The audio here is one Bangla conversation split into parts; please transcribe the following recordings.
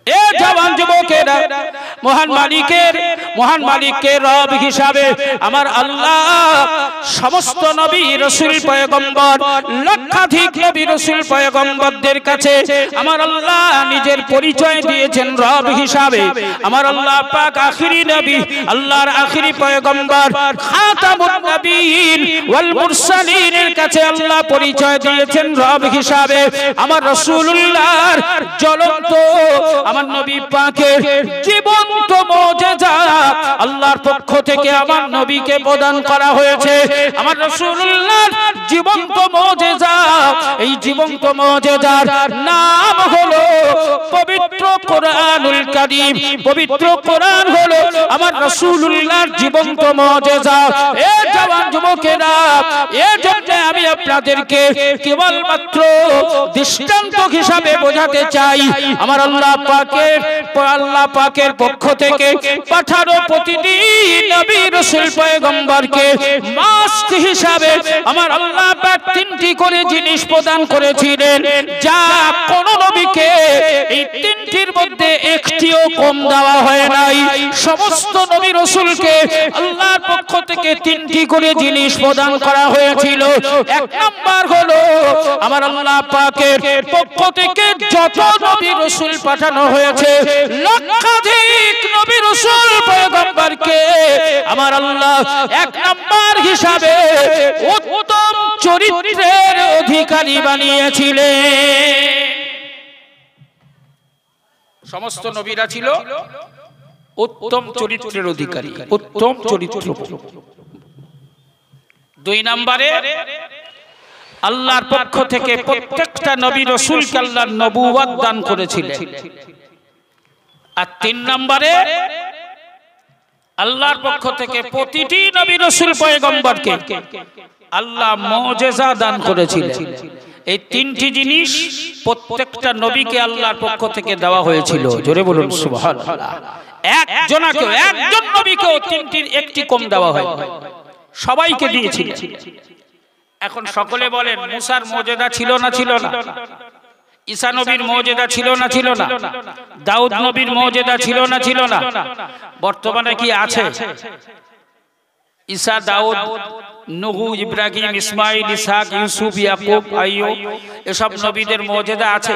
এ জওয়ান যুবকেরা, মহান মালিকের রব হিসাবে আমার আল্লাহ সমস্ত নবী রাসূল পয়গম্বর, লক্ষাধিক নবী রাসূল পয়গম্বরদের কাছে আমার আল্লাহ নিজের পরিচয় দিয়েছেন রব হিসাবে। আমার আল্লাহ পাক আখিরি নবী, আল্লাহর আখিরি পয়গম্বর খাতামুন নবিয়্যিন ওয়াল মুরসালিনের কাছে আল্লাহ পরিচয় দিয়েছেন রব হিসাবে। আমার রাসূলুল্লাহর জ্বলন্ত আমার নবী পাকের জীবন্ত মুজিজা আল্লাহর পক্ষ থেকে আমার নবীকে প্রদান করা হয়েছে। আমার রাসূলুল্লাহর জীবন্ত মুজিজা, এই জীবন্ত মুজিজার নাম হলো পবিত্র কোরআনুল কারীম। পবিত্র কোরআন হলো আমার রাসূলুল্লাহর জীবন্ত মুজিজা। এ জওয়ান যুবকেরা, এর জন্য আমি আপনাদেরকে কেবলমাত্র দৃষ্টান্ত হিসাবে বোঝাতে চাই, আমার আল্লাহ পাকের পক্ষ থেকে পাঠানো প্রতিদিন নবী রাসূল পয়গম্বরকে মাস্ট হিসাবে আমার আল্লাহ পাক তিনটি করে জিনিস প্রদান করেছিলেন, যা কোন নবীকে এই তিনটির মধ্যে একটিও কম দেওয়া হয় নাই। সমস্ত নবী রাসূলকে আল্লাহর পক্ষ থেকে তিনটি করে জিনিস প্রদান করা হয়েছিল। এক নাম্বার হলো আমার আল্লাহ পাকের পক্ষ থেকে যত নবী রাসূল পাঠানো হয়েছে, লক্ষাধিক নবী রাসূল পয়গম্বরকে আমার আল্লাহ এক নাম্বার হিসাবে উত্তম চরিত্রের অধিকারী বানিয়েছিলেন। সমস্ত নবীরা ছিল উত্তম চরিত্রের অধিকারী, উত্তম চরিত্র। দুই নম্বরে আল্লাহর পক্ষ থেকে প্রত্যেকটা নবী রাসূলকে আল্লাহ নবুয়ত দান করেছিলেন। আর তিন নম্বরে আল্লাহর পক্ষ থেকে প্রতিটি নবী রাসূল পয়গম্বরকে আল্লাহ মুজিজা দান করেছিলেন। এই তিনটি জিনিস প্রত্যেকটা নবীকে আল্লাহর পক্ষ থেকে দেওয়া হয়েছিল। জোরে বলুন সুবহানাল্লাহ। একজন নবীকেও তিনটির একটি কম দেওয়া হয়, সবাইকে দিয়েছিলেন। এখন সকলে বলেন, মুসার মুজিজা ছিল না ছিল না? ঈসা নবীর মুজিজা ছিল না ছিল না? দাউদ নবীর মুজিজা ছিল না ছিল না? বর্তমানে কি আছে? ঈসা, দাউদ, নূহ, ইব্রাহিম, ইসমাইল, ইসহাক, ইউসুফ, ইয়াকুব, আইয়ুব, এসব নবীদের মুজিজা আছে?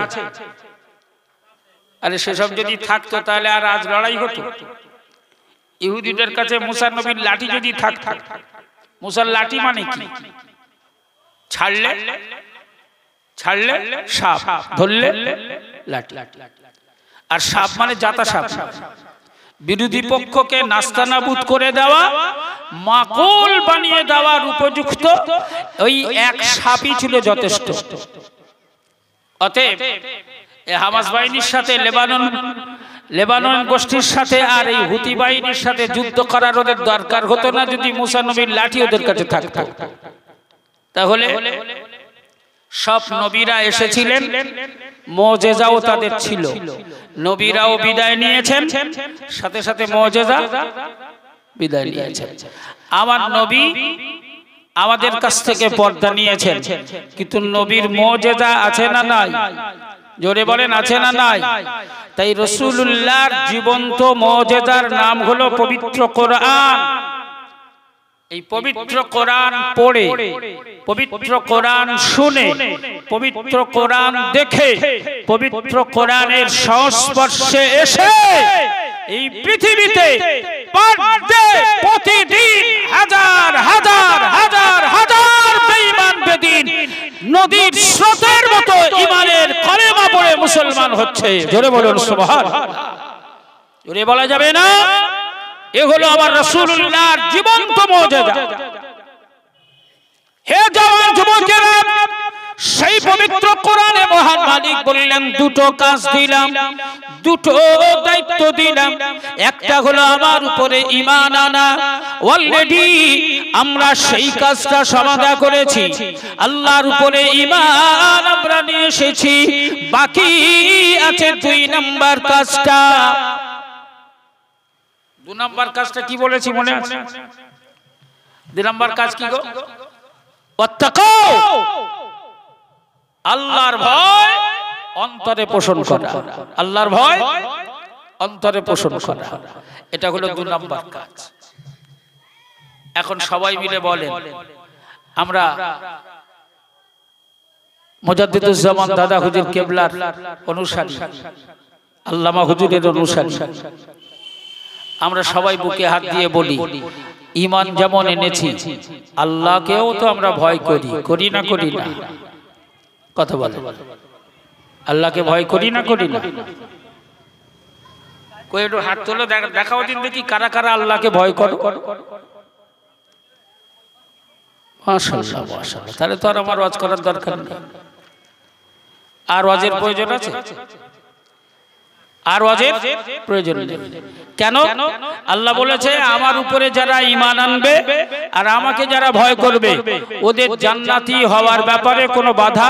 আরে সেসব যদি থাকতো তাহলে আর আজ লড়াই হতো? ইহুদিদের কাছে মুসা নবীর লাঠি যদি থাকতো, মুসার লাঠি মানে কি? ছাড়লে সাপ, ধরলে লাঠি। আর সাপ মানে জাতা সাপ। বিরোধী পক্ষকে নাস্তানাবুদ করে দেওয়া, মাকুল বানিয়ে দেওয়ার উপযুক্ত ওই এক সাপই ছিল যথেষ্ট। অতএব হামাস বাহিনীর সাথে লেবানন গোষ্ঠীর সাথে আর এই হুতি বাহিনীর সাথে যুদ্ধ করার ওদের দরকার হতো না যদি মুসা নবীর লাঠি ওদের কাছে থাকতো। তাহলে সব নবীরা এসেছিলেন, মুজিজাও তাদের ছিল। নবীরাও বিদায় নিয়েছেন, সাথে সাথে মুজিজা বিদায় নিয়েছেন। আমার নবী আমাদের কাছ থেকে পর্দা নিয়েছেন, কিন্তু নবীর মুজিজা আছে না নাই? জোরে বলেন, আছে না নাই? তাই রাসূলুল্লাহর জীবন্ত মুজিজার নাম হলো পবিত্র কোরআন। এই পবিত্র কোরআন পড়ে, পবিত্র কোরআন শুনে, পবিত্র কোরআন দেখে, পবিত্র কোরআনের সংস্পর্শে এসে এই পৃথিবীতে প্রতিদিন হাজার হাজার হাজার হাজার বেঈমান বেদিন নদীর স্রোতের মতো ঈমানের কলেমা পড়ে মুসলমান হচ্ছে। জোরে বলুন সুবহানাল্লাহ। জোরে বলা যাবে না? এ হলো আমার রাসূলুল্লাহর জীবন্ত মুজিজা। হে জওয়ান যুবকেরা, সেই পবিত্র কোরআনে মহান মালিক বললেন, দুটো কাজ দিলাম, দুটো দায়িত্ব দিলাম। একটা হলো আমার উপরে ঈমান আনা। অলরেডি আমরা সেই কাজটা সমাধা করেছি, আল্লাহর উপরে ঈমান আমরা নিয়ে এসেছি। বাকি আছে দুই নাম্বার কাজটা। দু নাম্বার কাজটা কি বলেছি মনে আছে? দুই নাম্বার কাজ কি গো? ওয়াত্তাকু, আল্লাহর ভয় অন্তরে পোষণ করা, আল্লাহর ভয় অন্তরে পোষণ করা, এটা হলো 2 নম্বর কাজ। এখন সবাই মিলে বলেন, আমরা মুজাদ্দিদুজ্জামান দাদা হুজুর কেবলার অনুসারী, আল্লামা হুজুরের অনুসারী, আমরা সবাই বুকে হাত দিয়ে বলি, ঈমান যেমন এনেছি আল্লাহকেও তো আমরা ভয় করি, করি না করি না? কথা বলে, আল্লাহকে ভয় করি না করি না? কই একটু হাত তোলো, দেখাও দিন দেখি কারা কারা আল্লাহকে ভয় করো। মাশাআল্লাহ মাশাআল্লাহ, তাহলে তো আর আমার ওয়াজ করার দরকার নেই। আর ওয়াজের প্রয়োজন আছে? আর ওয়াজের প্রয়োজন নেই। কেন? আল্লাহ বলেছে আমার উপরে যারা ঈমান আনবে আর আমাকে যারা ভয় করবে ওদের জান্নাতি হওয়ার ব্যাপারে কোনো বাধা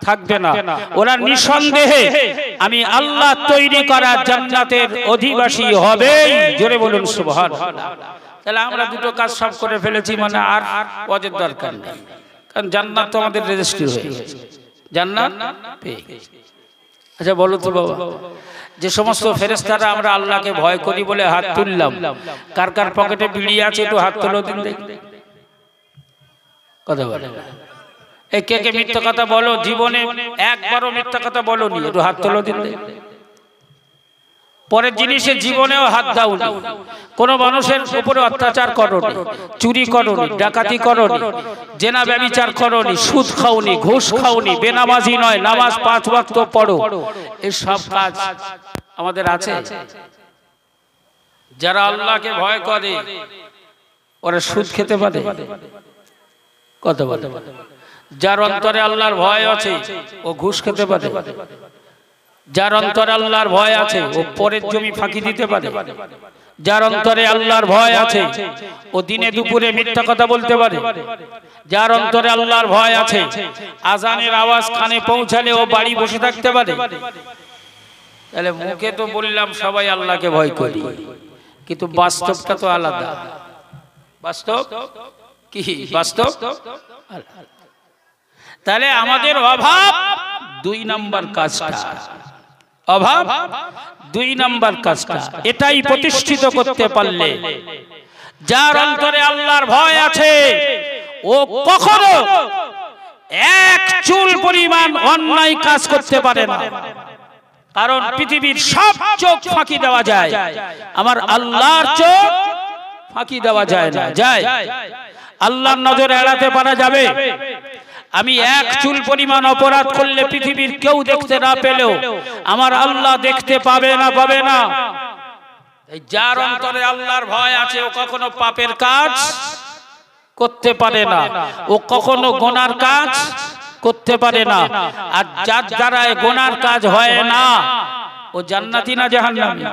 থাকবে না। ওরা নিঃসন্দেহে আমি আল্লাহ তৈরি করা জান্নাতের অধিবাসী হবে। জোরে বলুন সুবহানাল্লাহ। তাহলে আমরা 2টো কাজ সব করে ফেলেছি, মানে আর ওয়াজের দরকার নেই, কারণ জান্নাত তো আমাদের রেজিস্ট্রি হয়ে গেছে, জান্নাত পেয়ে গেছি। আচ্ছা বলো তো বাবা, যে সমস্ত ফেরেশতারা আমরা আল্লাহকে ভয় করি বলে হাত তুললাম, কার কার পকেটে বিড়ি আছে একটু হাত তোলো দিন দেখি। কথা বলে, এই কে কে মিথ্যা কথা বলো, জীবনে একবারও মিথ্যা কথা বলোনি, একটু হাত তোলো দিন দেখি। পরের জিনিসে জীবনেও হাত দাওনি, কোন মানুষের উপরে অত্যাচার করোনি, চুরি করোনি, ডাকাতি করোনি, জেনা ব্যভিচার করোনি, সুদ খাওনি, ঘুষ খাওনি, বেনামাজি নয়, নামাজ 5 ওয়াক্ত পড়ো। এই সব কাজ আমাদের আছে। যারা আল্লাহকে ভয় করে ওরা সুদ খেতে পারে? কথা বলে। যার অন্তরে আল্লাহর ভয় আছে ও ঘুষ খেতে পারে? যার অন্তরে আল্লাহর ভয় আছে ও পরের জমি ফাঁকি দিতে পারে? যার অন্তরে আল্লাহর ভয় আছে ও দিনে দুপুরে মিথ্যা কথা বলতে পারে? যার অন্তরে আল্লাহর ভয় আছে আজানের আওয়াজ কানে পৌঁছালে ও বাড়ি বসে থাকতে পারে? তাহলে মুখে তো বললাম সবাই আল্লাহকে ভয় করি, কিন্তু বাস্তবটা তো আলাদা। বাস্তব কি? বাস্তব তাহলে আমাদের অভাব 2 নম্বর কাজটা, অভাব 2 নম্বর কাজটা, এটাই প্রতিষ্ঠিত করতে পারলে যার অন্তরে আল্লাহর ভয় আছে ও কখনো এক চুল পরিমাণ অন্যায় কাজ করতে পারে না। কারণ পৃথিবীর সব চোখ ফাঁকি দেওয়া যায়, আমার আল্লাহর চোখ ফাঁকি দেওয়া যায় না। যায়? আল্লাহর নজর এড়াতে পারা যাবে? আমি এক চুল পরিমাণ অপরাধ করলে পৃথিবীর কেউ দেখতে না পেলেও আমার আল্লাহ দেখতে পাবে না, পাবে না? যার অন্তরে আল্লাহর ভয় আছে ও কখনো পাপের কাজ করতে পারে না, ও কখনো গুনার কাজ করতে পারে না। আর যার দ্বারা গুনার কাজ হয় না ও জান্নাতি না জাহান্নামী?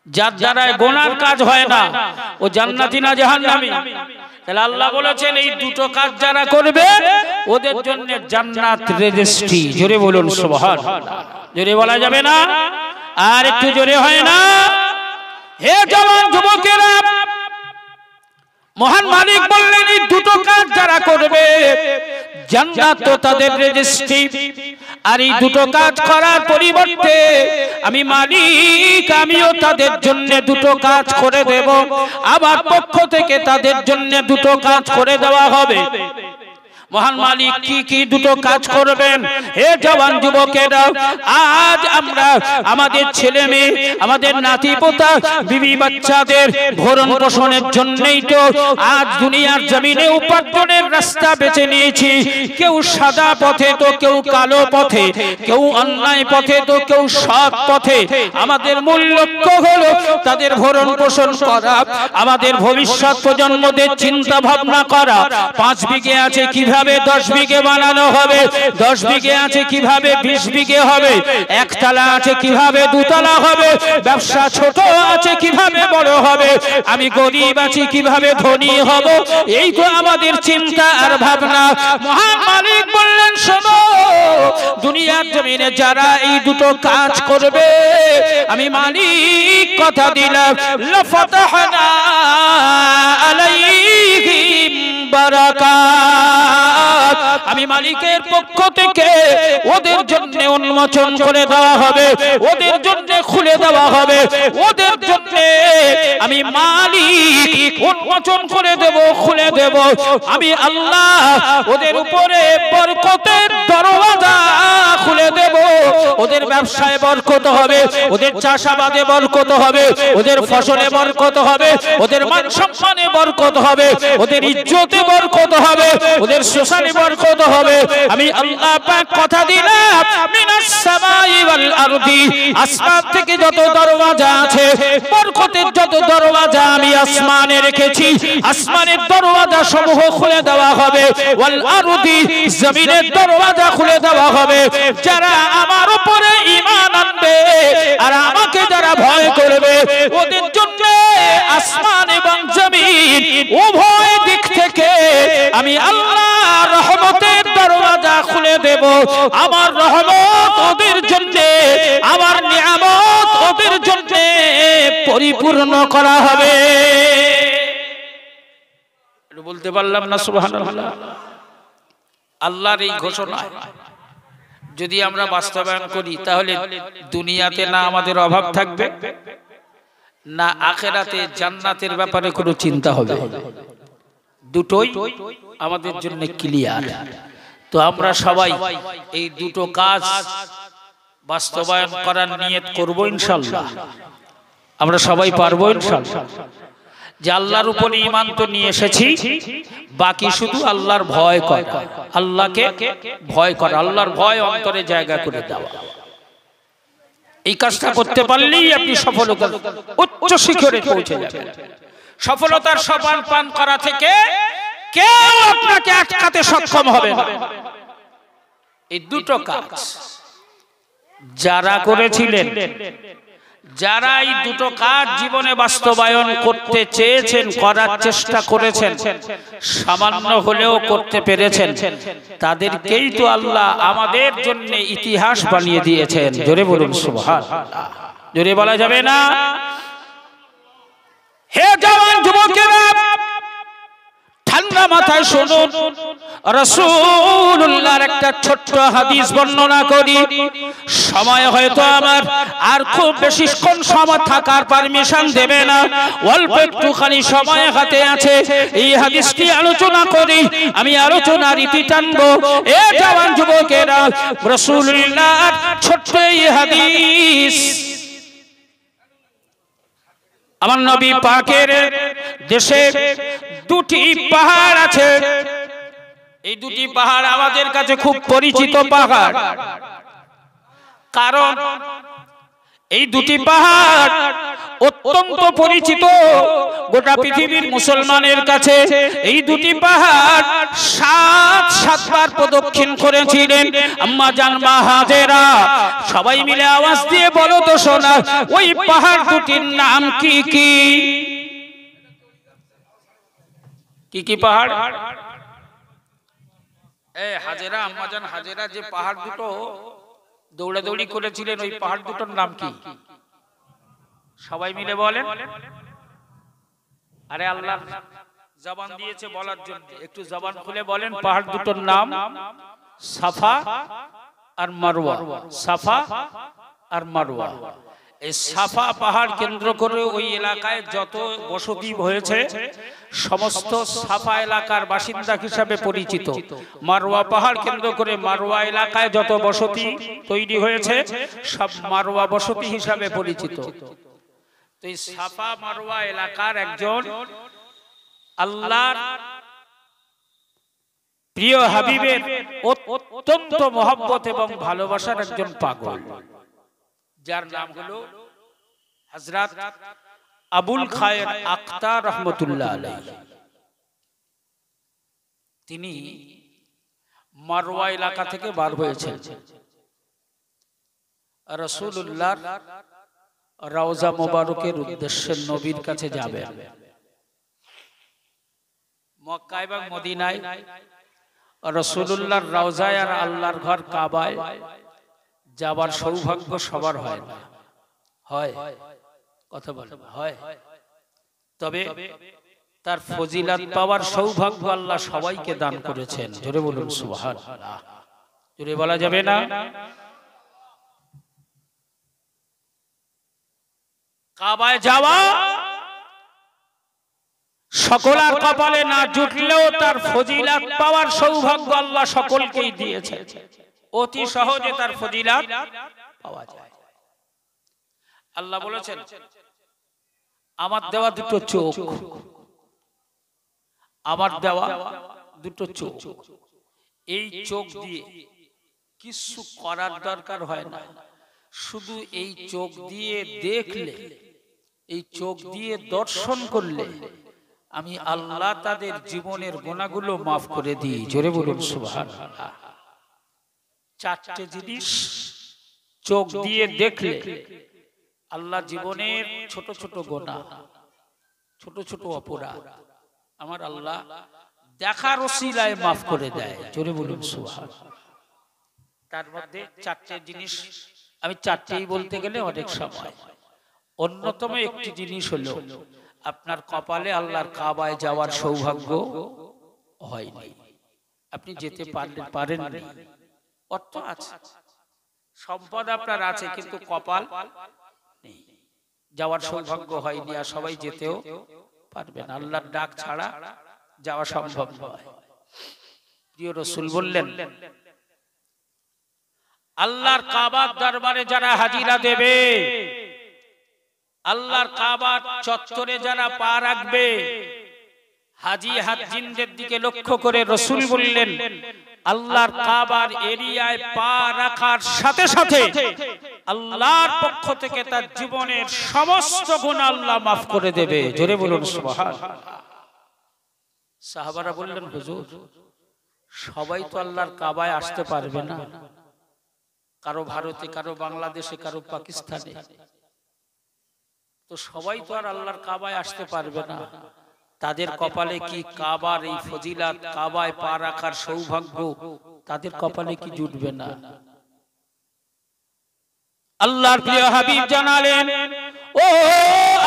যার দ্বারা গুনার কাজ হয় না ও জান্নাতি না জাহান্নামী? তাহলে আল্লাহ বলেছেন এই 2টো কাজ যারা করবে ওদের জন্য জান্নাত রেজিস্ট্রি। জোরে বলুন সুবহানাল্লাহ। জোরে বলা যাবে না? আর একটু জোরে হয় না? হে জওয়ান যুবকেরা, মহান মালিক বললেন এই 2টো কাজ যারা করবে জান্নাত তো তাদের রেজিস্ট্রি। আর এই 2টো কাজ করার পরিবর্তে আমি মালিক আমিও তাদের জন্য 2টো কাজ করে দেব। আমার পক্ষ থেকে তাদের জন্য 2টো কাজ করে দেওয়া হবে। মহান মালিক কি কি 2টো কাজ করবেন? হে জওয়ান যুবকেরা, আজ আমরা আমাদের ছেলে মেয়ে, আমাদের নাতি পোতা, বিবি বাচ্চাদের ভরণ পোষণের জন্যই তো আজ দুনিয়ার জমিনে উপার্জনের রাস্তা বেছে নিয়েছি। কেউ সাদা পথে তো কেউ কালো পথে, কেউ অন্যায় পথে তো কেউ সৎ পথে। আমাদের মূল লক্ষ্য হলো তাদের ভরণ পোষণ করা, আমাদের ভবিষ্যৎ প্রজন্মদের চিন্তা ভাবনা করা। 5 বিঘে আছে কিভাবে 10 বিঘে বানানো হবে, 10 বিঘে আছে কিভাবে 20 বিঘে হবে, 1 তলা আছে কিভাবে 2 তলা হবে, ব্যবসা ছোট আছে কিভাবে বড় হবে, আমি গরিব আছি কিভাবে ধনী হব। এই তো আমাদের চিন্তা আর ভাবনা। মহান মালিক বললেন শোনো, দুনিয়ার জমিনে যারা এই 2টো কাজ করবে আমি মালিক কথা দিলাম, লাফাতাহনা আলাইহিম বারাকাত। আমি মালিকের পক্ষ থেকে দুটিকে ওদের জন্য উন্মোচন করে দেওয়া হবে, ওদের জন্য খুলে দেওয়া হবে, ওদের জন্য আমি মালিক উন্মোচন করে দেব, খুলে দেব আমি আল্লাহ। ওদের উপরে বরকতের দরওয়াজা খুলে দেব, ওদের ব্যবসায় বরকত হবে, ওদের চাষাবাদে বরকত হবে, ওদের ফসলে বরকত হবে, ওদের মান সম্মানে বরকত হবে, ওদের ইজ্জতে বরকত হবে, ওদের সোশ্যালে বরকত হবে। আমি আল্লাহ পাক কথা দিলাম, মিনাস সামাই ওয়াল আরদি, আসমান থেকে যত দরওয়াজা আছে, বরকতের যত দরওয়াজা আমি আসমানে রেখেছি, আসমানের দরওয়াজা সমূহ খুলে দেওয়া হবে। ওয়াল আরদি, জমিনের দরওয়াজা খুলে দেওয়া হবে। যারা আমার উপরে ঈমান আনবে আর আমাকে যারা ভয় করবে, ওদের জন্য আসমান এবং জমিন উভয় দিক থেকে আমি আল্লাহ রহমতের দরওয়াজা খুলে দেব। আমার রহমত ওদের জন্য, আমার নিয়ামত ওদের জন্য পরিপূর্ণ করা হবে। বলতে পারলাম না সুবহানাল্লাহ? আল্লাহর এই ঘোষণা যদি আমরা বাস্তবায়ন করি, তাহলে দুনিয়াতে না আমাদের অভাব থাকবে, না আখিরাতে জান্নাতের ব্যাপারে কোনো চিন্তা হবে। দুটোই আমাদের জন্য ক্লিয়ার। তো আমরা সবাই এই দুটো কাজ বাস্তবায়ন করার নিয়ত করব ইনশাআল্লাহ। আমরা সবাই পারবো ইনশাআল্লাহ। যে আল্লাহর উপরে ঈমান তো নিয়ে এসেছি, বাকি শুধু আল্লাহর ভয় করা, আল্লাহকে ভয় করা, আল্লাহর ভয় অন্তরে জায়গা করে দেওয়া। এই কাজটা করতে পারলেই আপনি সফলতার উচ্চ শিখরে পৌঁছে যাবেন। সফলতার সোপান পান করা থেকে কেউ আপনাকে আটকাতে সক্ষম হবে না। এই দুটো কাজ যারা করেছিলেন, যারা এই দুটো কাজ জীবনে বাস্তবায়ন করতে চেয়েছেন, করার চেষ্টা করেছেন, সামান্য হলেও করতে পেরেছেন, তাদেরকেই তো আল্লাহ আমাদের জন্য ইতিহাস বানিয়ে দিয়েছেন। জোরে বলুন সুবহানাল্লাহ। জোরে বলা যাবে না? হে জওয়ান যুবকেরা, ঠান্ডা মাথায় শুনুন, রাসূলুল্লাহর একটা ছোট্ট হাদিস বর্ণনা করি। সময় হয়তো আমার আর খুব বেশিক্ষণ সময় থাকার পারমিশন দেবে না, অল্প একটুখানি সময় হাতে আছে। এই হাদিসটি আলোচনা করি, আমি আলোচনার ইতি টানবো। এ জওয়ান যুবকেরা, রাসূলুল্লাহর ছোট্ট এই হাদিস, আমার নবী পাকের দেশে দুটি পাহাড় আছে। এই দুটি পাহাড় আমাদের কাছে খুব পরিচিত পাহাড়, কারণ এই দুটি পাহাড় অত্যন্ত পরিচিত গোটা পৃথিবীর মুসলমানের কাছে। এই দুটি পাহাড় ৭বার প্রদক্ষিণ করেছিলেন আম্মা জান মা হাজেরা। সবাই মিলে আওয়াজ দিয়ে বলো তো শোনা, ওই পাহাড় দুটির নাম কি কি? কি কি পাহাড়? হাজেরা, আম্মা জান হাজেরা যে পাহাড় দুটো দৌড়াদৌড়ি করেছিলেন, ওই পাহাড় দুটোর নাম কি? সবাই মিলে বলেন। আরে আল্লাহ জবান দিয়েছে বলার জন্য, একটু জবান খুলে বলেন। পাহাড় দুটোর নাম সাফা আর মারওয়া। সাফা আর মারওয়া। এই সাফা পাহাড় কেন্দ্র করে ওই এলাকায় যত বসতি হয়েছে, সমস্ত সাফা এলাকার বাসিন্দা হিসাবে পরিচিত। মারওয়া পাহাড় কেন্দ্র করে মারওয়া এলাকায় যত বসতি তৈরি হয়েছে, সব মারওয়া বসতি হিসাবে পরিচিত। তো এই সাফা মারওয়া এলাকার একজন আল্লাহর প্রিয় হাবিবের অত্যন্ত মহব্বত এবং ভালোবাসার একজন পাগল, যার নাম হলো হযরত আবুল খায়ের আখতার রহমতুল্লাহ আলাইহি। তিনি মারওয়া এলাকা থেকে বার হয়েছেন, রাসূলুল্লাহর রওজা মোবারকের উদ্দেশ্যে নবীর কাছে যাবেন। মক্কা এবং মদিনায় রাসূলুল্লাহর রওজায় আর আল্লাহর ঘর কাবায় যাবার সৌভাগ্য সবার হয় না। হয়? কথা বলেন, হয়? তবে তার ফজিলত পাওয়ার সৌভাগ্য আল্লাহ সবাইকে দান করেছেন। জোরে বলুন সুবহানাল্লাহ। জোরে বলা যাবে না? কাবায় যাওয়া সকলের কপালে না জুটলেও তার ফজিলাত পাওয়ার সৌভাগ্য আল্লাহ সকলকেই দিয়েছে। অতি সহজে তার ফজিলাত পাওয়া যায়। আল্লাহ বলেছেন, আমার দেওয়া দুটো চোখ, আমার দেওয়া দুটো চোখ, এই চোখ দিয়ে কিছু করার দরকার হয় না। শুধু এই চোখ দিয়ে দেখলে, এই চোখ দিয়ে দর্শন করলে আমি আল্লাহ তাদের জীবনের গুনাহগুলো মাফ করে দিই। জোরে বলুন সুবহানাল্লাহ। চারটে জিনিস চোখ দিয়ে দেখলে আল্লাহ জীবনের ছোট ছোট গুনাহ, ছোট ছোট অপরাধ আমার আল্লাহ দেখার ওসিলায় মাফ করে দেয়। জোরে বলুন সুবহানাল্লাহ। তার মধ্যে চারটে জিনিস, আমি চারটেই বলতে গেলে অনেক সময়, অন্যতম একটি জিনিস হলো আপনার কপালে আল্লাহর কাবায় যাওয়ার সৌভাগ্য হয়নি, আপনি যেতে পারেননি। অর্থ আছে, সম্পদ আপনার আছে, কিন্তু কপাল নেই, যাওয়ার সৌভাগ্য হয়নি, আর সবাই যেতেও পারবে না। আল্লাহর ডাক ছাড়া যাওয়া সম্ভব নয়। প্রিয় রাসূল বললেন, আল্লাহর কাবার দরবারে যারা হাজিরা দেবে, আল্লাহর কাবার চত্বরে যারা পা রাখবে, হাজি হাজিনদের দিকে লক্ষ্য করে রাসূল বললেন, আল্লাহর কাবার এরিয়ায় পা রাখার সাথে সাথে আল্লাহর পক্ষ থেকে তার জীবনের সমস্ত গুনাহ আল্লাহ মাফ করে দেবে। জোরে বলুন সুবহানাল্লাহ। সাহাবারা বললেন, হুজুর সবাই তো আল্লাহর কাবায় আসতে পারবে না, কারো ভারতে, কারো বাংলাদেশে, কারো পাকিস্তানে, তো সবাই তো আর আল্লাহর কাবায় আসতে পারবে না, তাদের কপালে কি কাবার এই ফজিলাত, কাবায় পা রাখার সৌভাগ্য তাদের কপালে কি জুটবে না? আল্লাহর প্রিয় হাবিব জানালেন, ও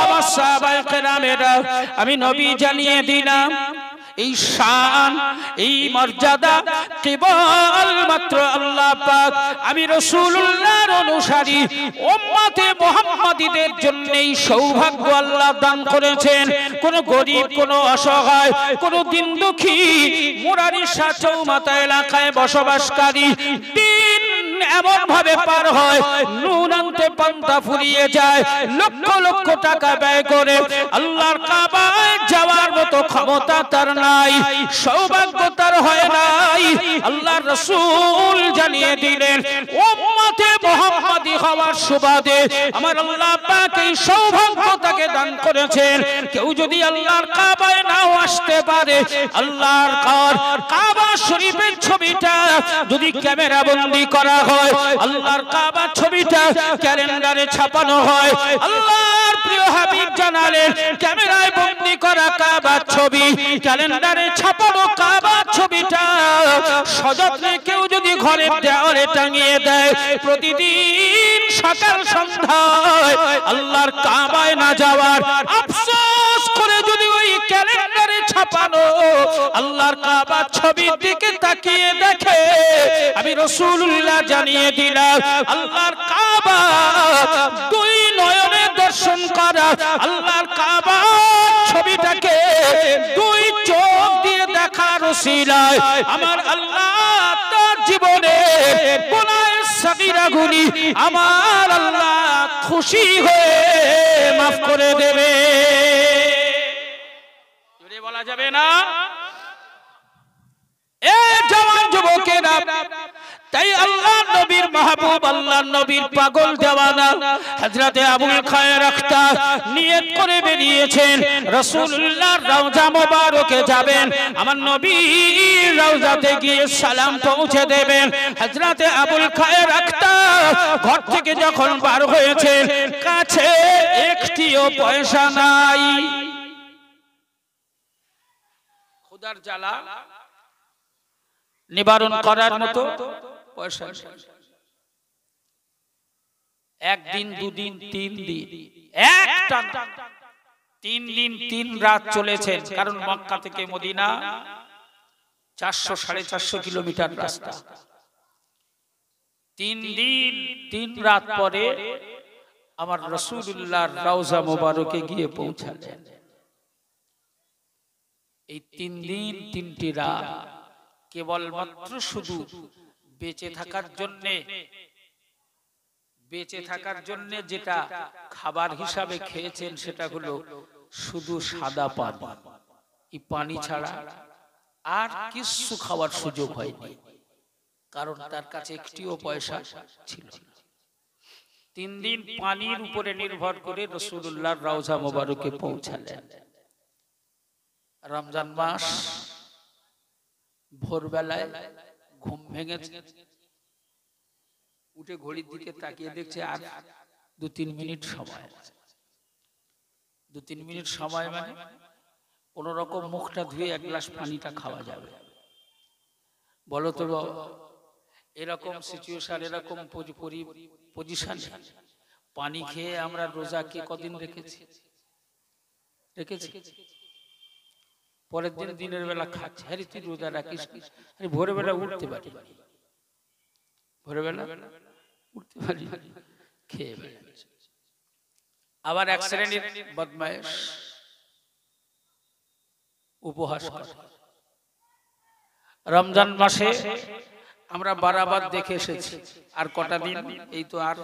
আমার সাহাবায়ে কেরামেরা, আমি নবী জানিয়ে দিলাম এই শান, এই মর্যাদা কেবল মাত্র আল্লাহ পাক আমি রাসূলুল্লাহর অনুসারী উম্মতে মুহাম্মাদীদের জন্যই সৌভাগ্য আল্লাহ দান করেছেন। কোন গরীব, কোন অসহায়, কোন দিন দুঃখী মুরারিশা চৌমাথা এলাকায় বসবাসকারী দিন এমন ভাবে পার হয়, নুন আনতে পান্তা ফুরিয়ে যায়, লক্ষ লক্ষ টাকা ব্যয় করে আল্লাহর কাবায় যাওয়ার মতো ক্ষমতা তার নাই, সৌভাগ্য তার হয় নাই। আল্লাহর রাসূল জানিয়ে দিলেন, উম্মতে মুহাম্মাদী হওয়ার সুবাদে আমার আল্লাহ পাক এই সৌভাগ্য তাকে দান করেছেন। কেউ যদি আল্লাহর কাবায় নাও আসতে পারে, আল্লাহর কাবা শরীফের ছবিটা যদি ক্যামেরা বন্দী করা হয়, আল্লাহর কাবা ছবিটা ক্যালেন্ডারে ছাপানো হয়, আল্লাহর প্রিয় হাবিব জানালেন, ক্যামেরায় বন্দী করা কাবা ছবি, ক্যালেন্ডারে ছাপানো কাবা ছবিটা সযত্নে কেউ যদি ঘরের দেওয়ালে টাঙিয়ে দেয়, প্রতিদিন সকাল সন্ধ্যায় আল্লাহর কাবায় না যাওয়ার আফসোস করে যদি ওই ক্যালেন্ডারে ছাপানো আল্লাহর কাবা ছবির দিকে তাকিয়ে দেখে, আমি রাসূলুল্লাহ জানিয়ে দিলাম, আল্লাহর কাবা দুই নয়নে দর্শন করা, আল্লাহর কাবা ছবিটাকে দুই চোখ দিয়ে দেখার ওসিলায় আমার আল্লাহ তার জীবনে গুনাহের সাগীরাগুলি আমার আল্লাহ খুশি হয়ে মাফ করে দেবে। জোরে বলা যাবে না? এ জওয়ান যুবকেরা, তাই আল্লাহ নবীর মাহবুব, আল্লাহ নবীর পাগল দেওয়ানা হযরতে আবুল খায়ের আখতার নিয়ত করে বেরিয়েছেন, রাসূলুল্লাহর রওজা মোবারকে যাবেন, আমার নবীর রওজাতে গিয়ে সালাম পৌঁছে দেবেন। হযরতে আবুল খায়ের আখতার ঘর থেকে যখন বার হয়েছেন, কাছে একটিও পয়সা নাই, খোদার জ্বালা নিবারণ করার মতো পয়সা। একদিন, দুদিন, 3 দিন, একটা 3 দিন 3 রাত চলেছেন, কারণ মক্কা থেকে মদিনা 400-450 কিলোমিটার রাস্তা। 3 দিন 3 রাত পরে আমার রাসূলুল্লাহর রওজা মোবারকে গিয়ে পৌঁছালেন। এই 3 দিন 3টি রাত কেবলমাত্র শুধু বেঁচে থাকার জন্য যেটা খাবার হিসাবে খেয়েছেন সেটা হলো শুধু সাদা পানি, এই পানি ছাড়া আর কিছু খাওয়ার সুযোগ হয়নি, কারণ তার কাছে একটিও পয়সা ছিল না। 3 দিন পানির উপরে নির্ভর করে রাসূলুল্লাহর রওজা মোবারকে পৌঁছালেন। রমজান মাস, ভোরবেলায় ঘুম ভেঙেছে, উঠে ঘড়ির দিকে তাকিয়ে দেখছে আর 2-3 মিনিট সময় আছে। 2-3 মিনিট সময় মানে কোন রকম মুখটা ধুয়ে 1 গ্লাস পানিটা খাওয়া যাবে। বলো তো এরকম সিচুয়েশন, এরকম পজিশনে পানি খেয়ে আমরা রোজা কে কদিন রেখেছি? পরের দিন দিনের বেলা খাচ্ছে, আরে তুই রোজা রাখিস, আরে ভোরবেলা উঠতে পারি, খেয়ে বেড়াচ্ছে। আবার এক শ্রেণীর বদমায়েশ উপহাস করে। রমজান মাসে আমরা বারাবার দেখে এসেছি, আর কটা দিন, এই তো আর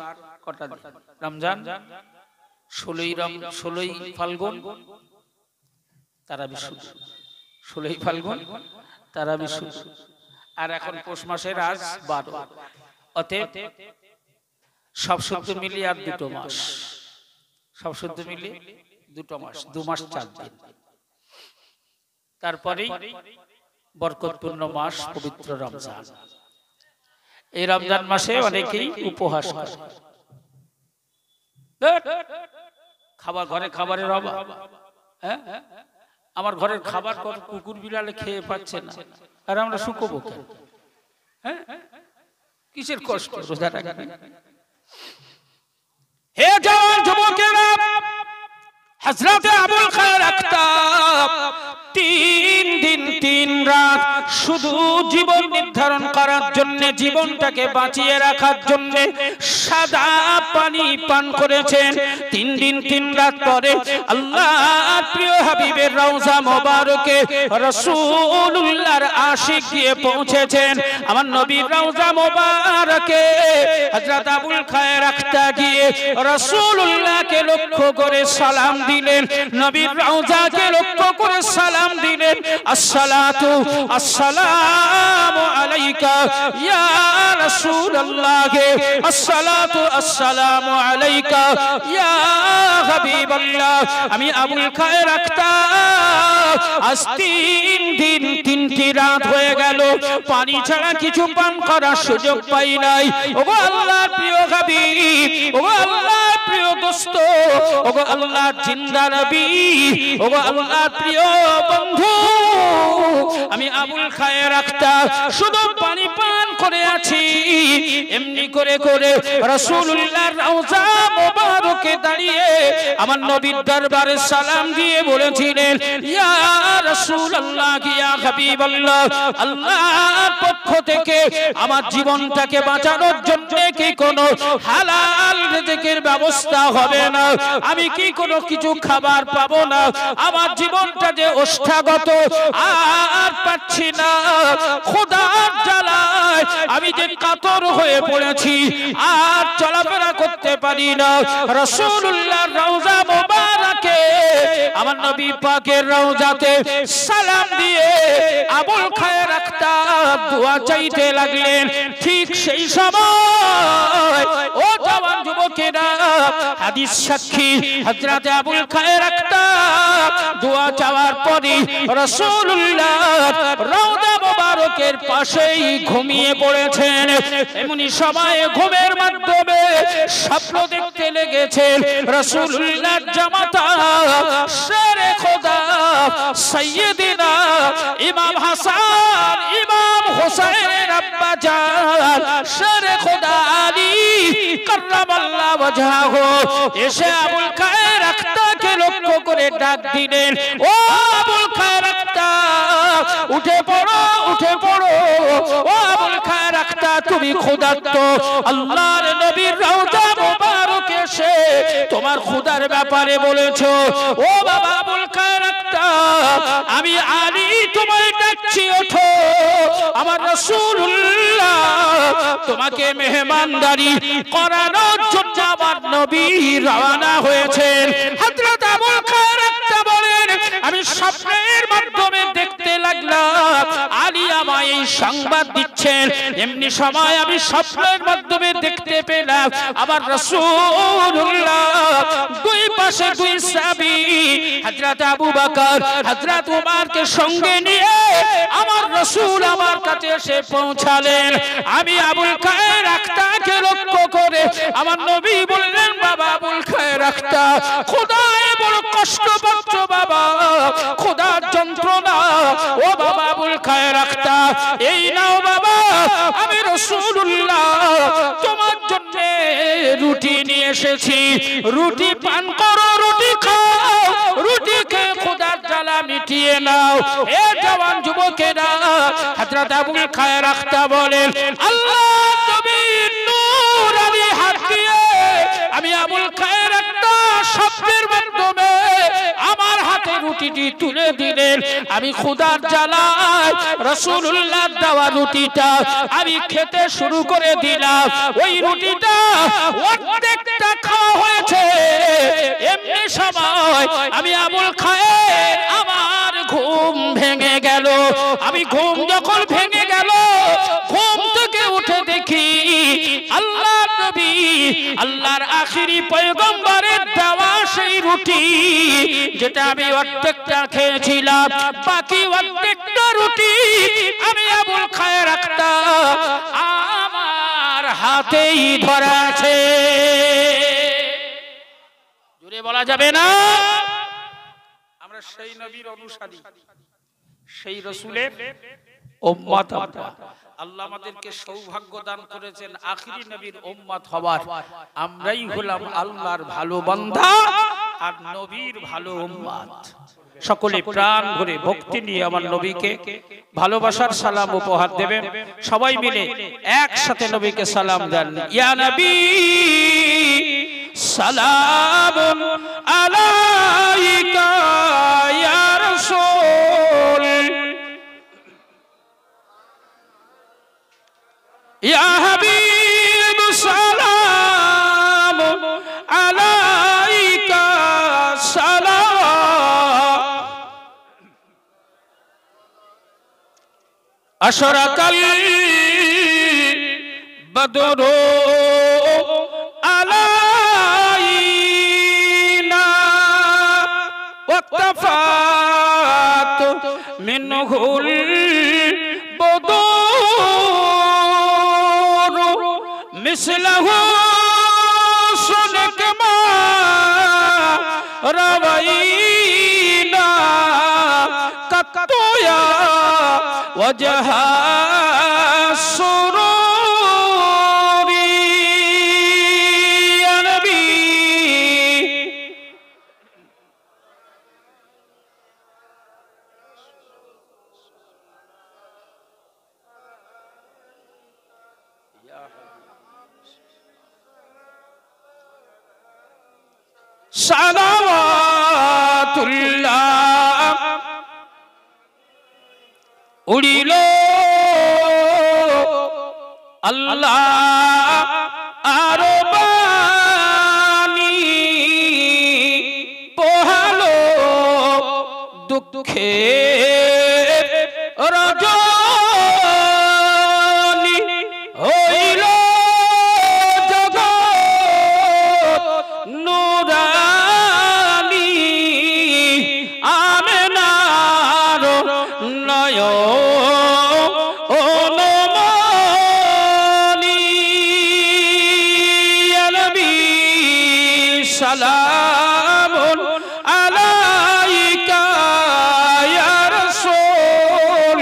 কটা দিন রমজান, 16ই ফাল্গুন তারাবি শুরু, 16ই ফাল্গুন তারাবি শুরু, আর এখন পৌষ মাসের আজ 12। অতএব সব শুদ্ধ মিলিয়ে আর 2 মাস, সব শুদ্ধ মিলিয়ে 2 মাস, 2 মাস 4 দিন। তারপরেই বরকতপূর্ণ মাস পবিত্র রমজান। এই রমজান মাসে অনেকেই উপহাস করে, ঘরে খাবারের অভাব, হ্যাঁ আমার ঘরের খাবার কুকুর বিড়ালে খেয়ে পাচ্ছে না, আর আমরা শুকোবো কেন? হ্যাঁ কিসের কষ্ট রোজা রাখা? হে জওয়ান যুবকেরা, হযরত আবুল খায়ের আখতাব 3 দিন 3 রাত শুধু জীবন নির্ধারণ করার জন্য, জীবনটাকে বাঁচিয়ে রাখার জন্য সাদা পানি পান করেছেন। 3 দিন 3 রাত পরে আল্লাহর প্রিয় হাবিবের রওজা মোবারকে রাসূলুল্লাহর আশিক গিয়ে পৌঁছেছেন। আমার নবীর রওজা মোবারকে হযরত আবুল খায়ের আখতাব গিয়ে রাসূলুল্লাহকে লক্ষ্য করে সালাম দিলেন, নবীর রওজাকে লক্ষ্য করে সালাম দিলেন। আসসালাতু আসসালামু আলাইকা ইয়া রাসূলুল্লাহ, আসসালাতু আসসালামু আলাইকা ইয়া হাবিবাল্লাহ। আমি আবুল খায়ের আখতাব আজ 3 দিন 3টি রাত হয়ে গেল পানি ছাড়া কিছু পান করার সুযোগ পাই নাই। ওগো আল্লাহর প্রিয় হাবিব, ওগো আল্লাহর প্রিয় দোস্ত, ওগো আল্লাহর জিন্দা নবী, ওগো আল্লাহর প্রিয় বন্ধু, আমি আবুল খায়ের আখতাব শুধু পানি পান করে আছি। এমনি করে করে রাসূলুল্লাহর রওজা মোবারকে দাঁড়িয়ে আমার নবীর দরবারে সালাম দিয়ে বলেছিলেন, ইয়া রাসূলুল্লাহ, ইয়া হাবিবাল্লাহ, আল্লাহর পক্ষ থেকে আমার জীবনটাকে বাঁচানোর জন্য কি কোনো হালাল রিজিকের ব্যবস্থা হবে না? আমি কি কোনো কিছু খাবার পাবো না? আমার জীবনটা যে ওষ্ঠাগত, আর পাচ্ছি না, খোদার জ্বালায় আমি যে কাতর হয়ে পড়েছি, আর চলাফেরা করতে পারি না। রাসূলুল্লাহর রওজা মোবারকে আমার নবী পাকের রওজাতে সালাম দিয়ে আবুল খায়ের আখতাব দোয়া চাইতে লাগলেন। ঠিক সেই সময় ও জওয়ান যুবকেরা, হাদিস সাক্ষী হযরত আবুল খায়ের আখতাব দোয়া চাওয়ার পরে রাসূলুল্লাহর রওজা মোবারকের পাশেই ঘুমিয়ে পড়েছেন। এমনি সময় ঘুমের মাধ্যমে স্বপ্ন দেখতে লেগেছেন রাসূলুল্লাহর জামাতা শেরে খোদা সাইয়্যিদিনা ইমাম হাসান, ইমাম হুসাইনের আব্বা জান শেরে খোদা আলী কাররামাল্লাহু ওয়াজহাহু এসে আবুল খায়ের আখতাবকে লক্ষ্য করে ডাক দিলেন, ও আবুল খায়ের আখতাব, উঠে পড়ো, উঠে পড়ো। ও আবুল খায়ের আখতাব তুমি ক্ষুধার্ত, আল্লাহর নবীর রওজা মোবারকে এসে তোমার ক্ষুধার ব্যাপারে বলেছো, ও বাবা আবুল খায়ের আখতাব, আমি আলী তোমায় ডাকছি, ওঠো। আমার রাসূলুল্লাহ তোমাকে মেহমানদারি করানোর জন্য আমার নবী রওনা হয়েছেন। হযরত আবুল খায়ের আখতাব বলেন, আমি স্বপ্নের মাধ্যমে দেখতে লাগলাম আলী আমায় এই সংবাদ দিচ্ছেন। এমনি সময় আমি স্বপ্নের মাধ্যমে দেখতে পেলাম আমার রাসূলুল্লাহ দুই পাশে দুই সাহাবী হযরত আবু বকর হযরত উমরকে সঙ্গে নিয়ে আমার রাসূল আমার কাছে এসে পৌঁছালেন। আমি আবুল খায়ের আখতাবকে লক্ষ্য করে আমার নবী বললেন, বাবা আবুল খায়ের আখতাব, খোদায় বড় কষ্ট পাচ্ছ বাবা, খোদার যন্ত্রণা। ও বাবা আবুল খায়ের আখতাব, এই নাও বাবা, আমি রাসূলুল্লাহ তোমার জন্য রুটি নিয়ে এসেছি, রুটি পান করো, রুটি খাও, রুটি খেয়ে খোদার জ্বালা মিটিয়ে নাও। এ জওয়ান যুবকেরা, হযরত আবুল খায়ের আখতাব বলেন, আল্লাহর নবীর নূর আমি হাত দিয়ে আমি আবুল খায়ের আখতাব স্বপ্নের মাধ্যমে আমার হাতে রুটিটি তুলে দিলেন। আমি খোদার জ্বালায় রাসূলুল্লাহর দেওয়া রুটিটা আমি খেতে শুরু করে দিলাম। ওই রুটিটা অর্ধেকটা খাওয়া হয়েছে, এমনি সময় আমি আবুল খায়ের আমার ঘুম ভেঙে গেল। আমি ঘুম যখন ভেঙে গেল, ঘুম থেকে উঠে দেখি আল্লাহর নবী আল্লাহর আখিরি পয়গম্বরের দেওয়া সেই রুটি, যেটা আমি অর্ধেকটা খেয়েছিলাম, বাকি অর্ধেকটা রুটি আমি আবুল খায়ের আখতাব আমার হাতেই ধরা আছে। জোরে বলা যাবে না? আমরা সেই নবীর অনুসারী, সেই রাসূলের উম্মত। আল্লাহ আমাদেরকে সৌভাগ্য দান করেছেন আখিরি নবীর উম্মত হওয়ার। আমরাই হলাম আল্লাহর ভালো বান্দা আর নবীর ভালো উম্মত। সকলে প্রাণ ভরে ভক্তি নিয়ে আমার নবীকে ভালোবাসার সালাম উপহার দেবেন। সবাই মিলে একসাথে নবীকে সালাম দেন। ইয়া নবী সালামুন আলাইকা ইয়া রাসূল, ইয়া হাবিব সালামুন আলাইকা সালাম, আশরাকাল বদরু আলাইনা ওয়াক্তাফাত মিনহুল বদর মিসলাহু সুনকমা রাওয়াইনা কাতুয়া ওয়াজহা সুরুরি। ইয়া নবী সালাওয়াতুল্লাহ উড়িল আল্লাহ আরো বাণী পোহালো দুঃখে রজনী হইল জগৎ নুরানী আমেনার নয়নমণি। ইয়া নবী সালামুন আলাইকা ইয়া রাসূল,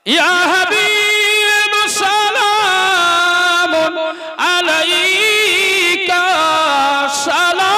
ইয়া হাবিব সালামুন আলাইকা সালাওয়াতুল্লাহ